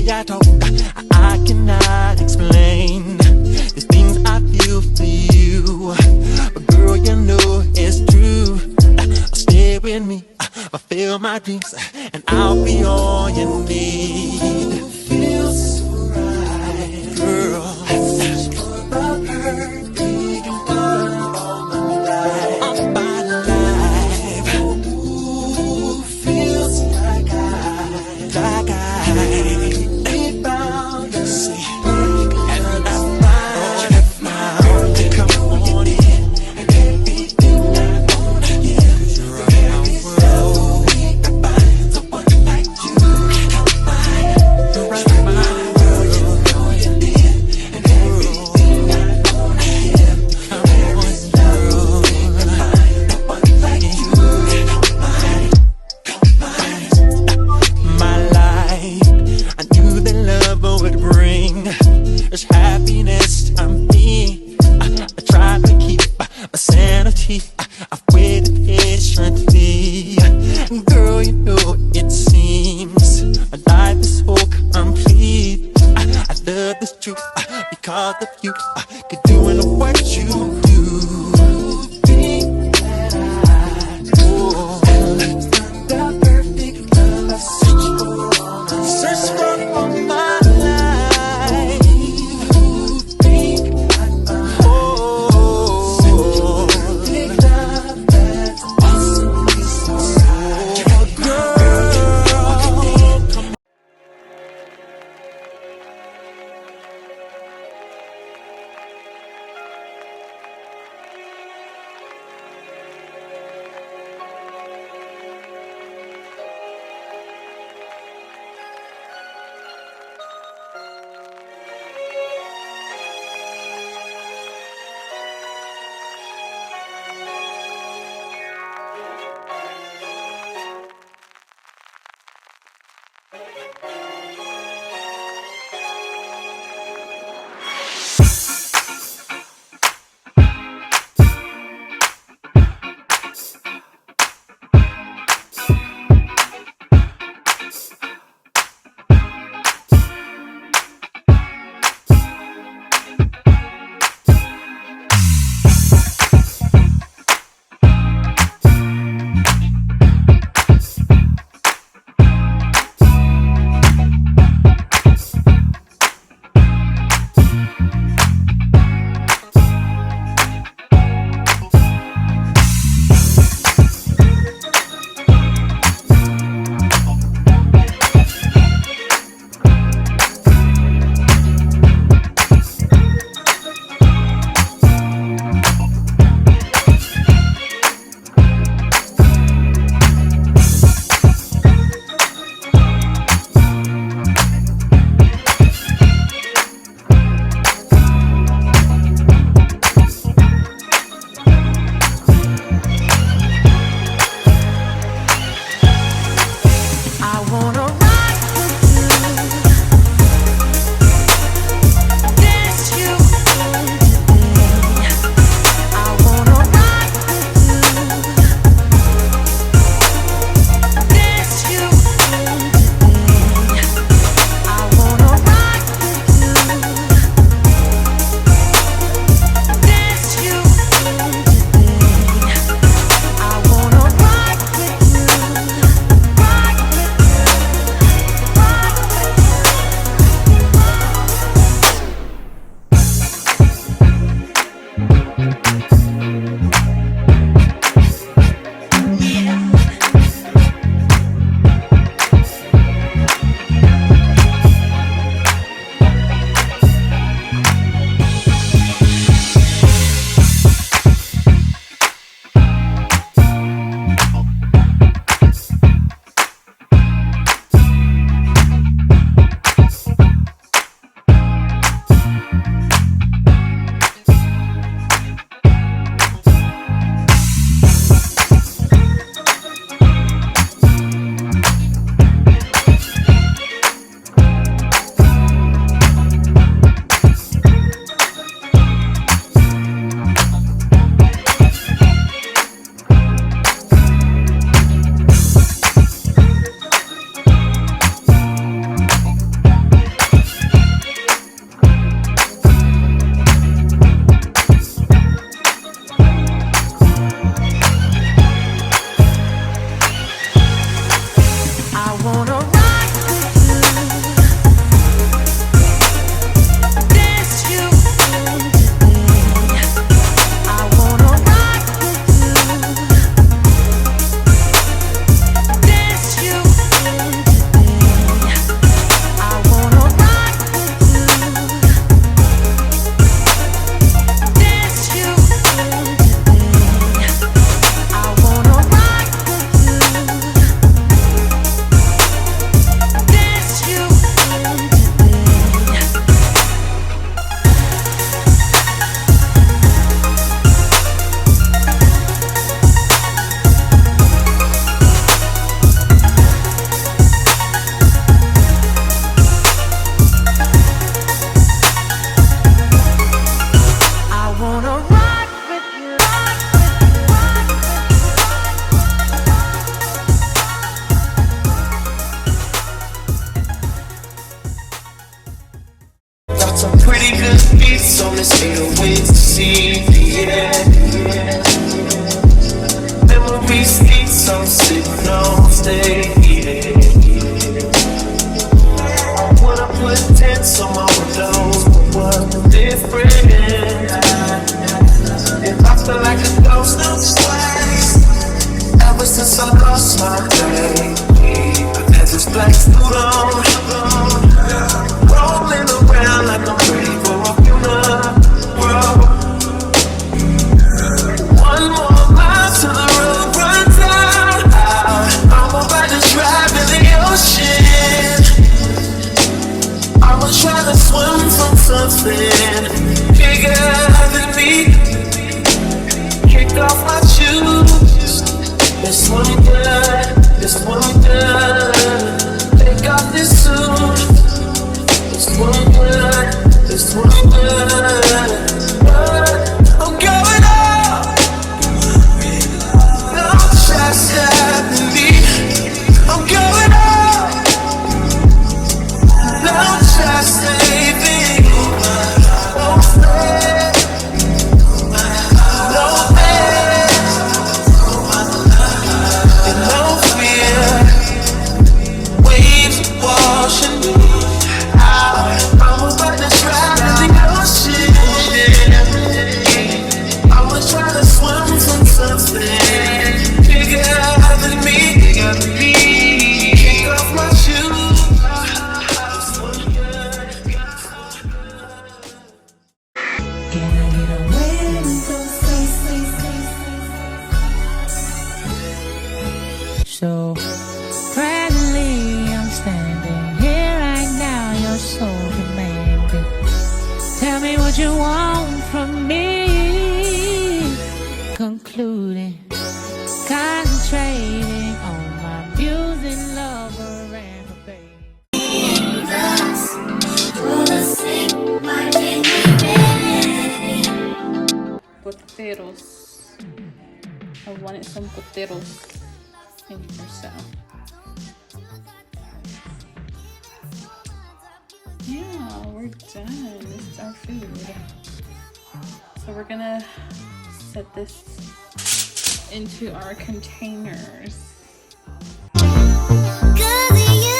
I talk, I cannot explain these things I feel for you. But girl, you know it's true. Stay with me, fulfill my dreams, and I'll be all you need. Feels so right, girl. About her, we can burn all my life. I'm by life. Ooh, feels like I found a secret, and I found to come on in, and everything I wanna give. You're right, my world. I find someone like you. I'll find. You're right, my world. You know you did, and everything I wanna give. Come on, girl. I find no one like you. I'll find. My life, I knew that love would bring this happiness to me. I tried to keep my sanity. I've waited patiently. Girl, you know it seems my life is so complete. I love this truth because of you. Could do what you do. Think that I the perfect love I search for all my life. Think I found perfect love that's awesome, so girl, come so let's can't wait to see the end. Memories keep so sitting on stay. I wanna put tints on my windows, but what's different? If I feel like a ghost, no twice. Ever since I lost my way, I've had this black suit on, rolling around like I'm ready for a funeral. One more mile till the road runs out. I'm about to drive in the ocean. I'ma try to swim from something bigger than me. Kick off my shoes. This one good, this one good. Take off this suit. This one good, this one good. I'm going up. No try stopping me. I'm going up. No try saving. No fear. No fear. And no fear. Waves washing me out. I'm about to drown in the ocean. I'ma try to swim from something bigger than me, bigger than me. Kick off my shoes. Can I get away with those so presently I'm standing here right now, you're so demanding. Tell me what you want from me. Concluding, concentrating on my musing lover and her baby. Poteros. I wanted some poteros in here, so yeah, we're done. This is our food. So we're gonna set this into our containers. 'Cause you